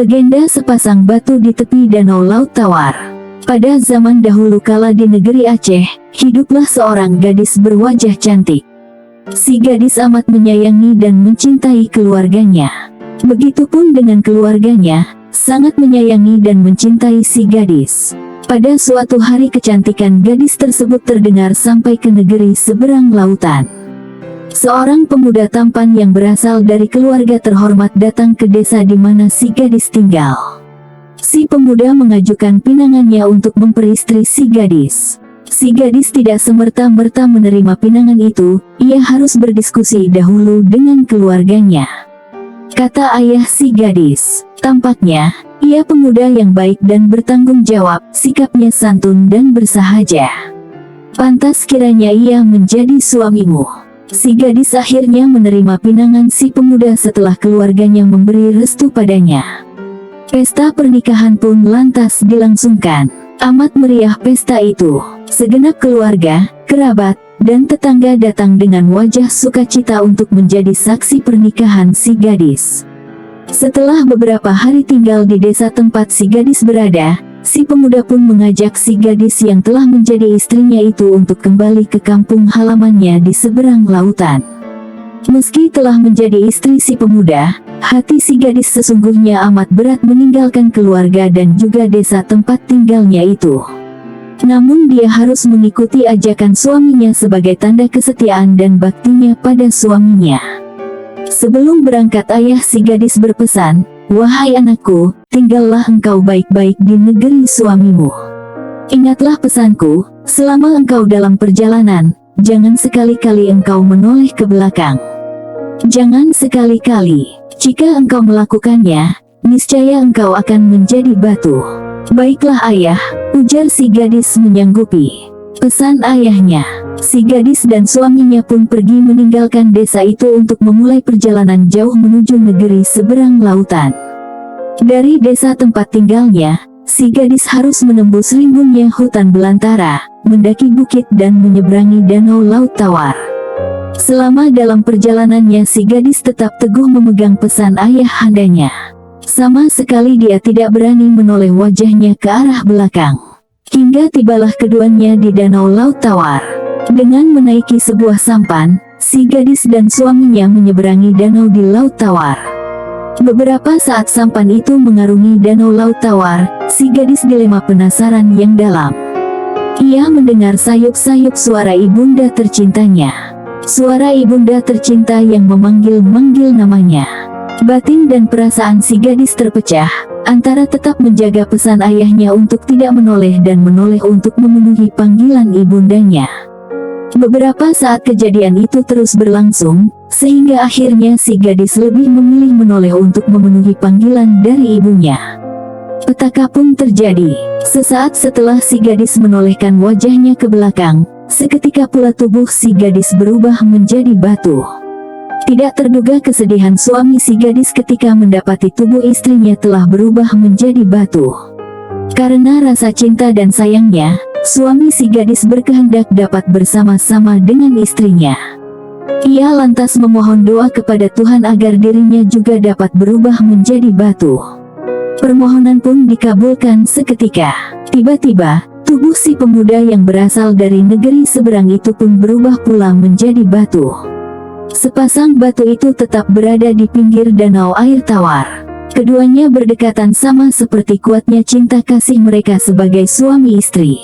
Legenda sepasang batu di tepi danau Laut Tawar. Pada zaman dahulu kala di negeri Aceh, hiduplah seorang gadis berwajah cantik. Si gadis amat menyayangi dan mencintai keluarganya. Begitupun dengan keluarganya, sangat menyayangi dan mencintai si gadis. Pada suatu hari kecantikan gadis tersebut terdengar sampai ke negeri seberang lautan. Seorang pemuda tampan yang berasal dari keluarga terhormat datang ke desa di mana si gadis tinggal. Si pemuda mengajukan pinangannya untuk memperistri si gadis. Si gadis tidak semerta-merta menerima pinangan itu, ia harus berdiskusi dahulu dengan keluarganya. Kata ayah si gadis, tampaknya, ia pemuda yang baik dan bertanggung jawab, sikapnya santun dan bersahaja. Pantas kiranya ia menjadi suamimu. Si gadis akhirnya menerima pinangan si pemuda setelah keluarganya memberi restu padanya. Pesta pernikahan pun lantas dilangsungkan. Amat meriah pesta itu. Segenap keluarga, kerabat, dan tetangga datang dengan wajah sukacita untuk menjadi saksi pernikahan si gadis. Setelah beberapa hari tinggal di desa tempat si gadis berada, si pemuda pun mengajak si gadis yang telah menjadi istrinya itu untuk kembali ke kampung halamannya di seberang lautan. Meski telah menjadi istri si pemuda, hati si gadis sesungguhnya amat berat meninggalkan keluarga dan juga desa tempat tinggalnya itu. Namun dia harus mengikuti ajakan suaminya sebagai tanda kesetiaan dan baktinya pada suaminya. Sebelum berangkat ayah si gadis berpesan, "Wahai anakku, tinggallah engkau baik-baik di negeri suamimu. Ingatlah pesanku, selama engkau dalam perjalanan, jangan sekali-kali engkau menoleh ke belakang. Jangan sekali-kali, jika engkau melakukannya, niscaya engkau akan menjadi batu." "Baiklah ayah," ujar si gadis menyanggupi pesan ayahnya. Si gadis dan suaminya pun pergi meninggalkan desa itu untuk memulai perjalanan jauh menuju negeri seberang lautan. Dari desa tempat tinggalnya, si gadis harus menembus rimbunnya hutan belantara, mendaki bukit dan menyeberangi danau Laut Tawar. Selama dalam perjalanannya si gadis tetap teguh memegang pesan ayah handanya. Sama sekali dia tidak berani menoleh wajahnya ke arah belakang. Hingga tibalah keduanya di danau Laut Tawar. Dengan menaiki sebuah sampan, si gadis dan suaminya menyeberangi danau di Laut Tawar. Beberapa saat sampan itu mengarungi danau Laut Tawar, si gadis dilema penasaran yang dalam. Ia mendengar sayup-sayup suara ibunda tercintanya. Suara ibunda tercinta yang memanggil-manggil namanya. Batin dan perasaan si gadis terpecah, antara tetap menjaga pesan ayahnya untuk tidak menoleh dan menoleh untuk memenuhi panggilan ibundanya. Beberapa saat kejadian itu terus berlangsung, sehingga akhirnya si gadis lebih memilih menoleh untuk memenuhi panggilan dari ibunya. Petaka pun terjadi. Sesaat setelah si gadis menolehkan wajahnya ke belakang, seketika pula tubuh si gadis berubah menjadi batu. Tidak terduga kesedihan suami si gadis ketika mendapati tubuh istrinya telah berubah menjadi batu. Karena rasa cinta dan sayangnya, suami si gadis berkehendak dapat bersama-sama dengan istrinya. Ia lantas memohon doa kepada Tuhan agar dirinya juga dapat berubah menjadi batu. Permohonan pun dikabulkan seketika. Tiba-tiba, tubuh si pemuda yang berasal dari negeri seberang itu pun berubah pula menjadi batu. Sepasang batu itu tetap berada di pinggir danau air tawar. Keduanya berdekatan sama seperti kuatnya cinta kasih mereka sebagai suami istri.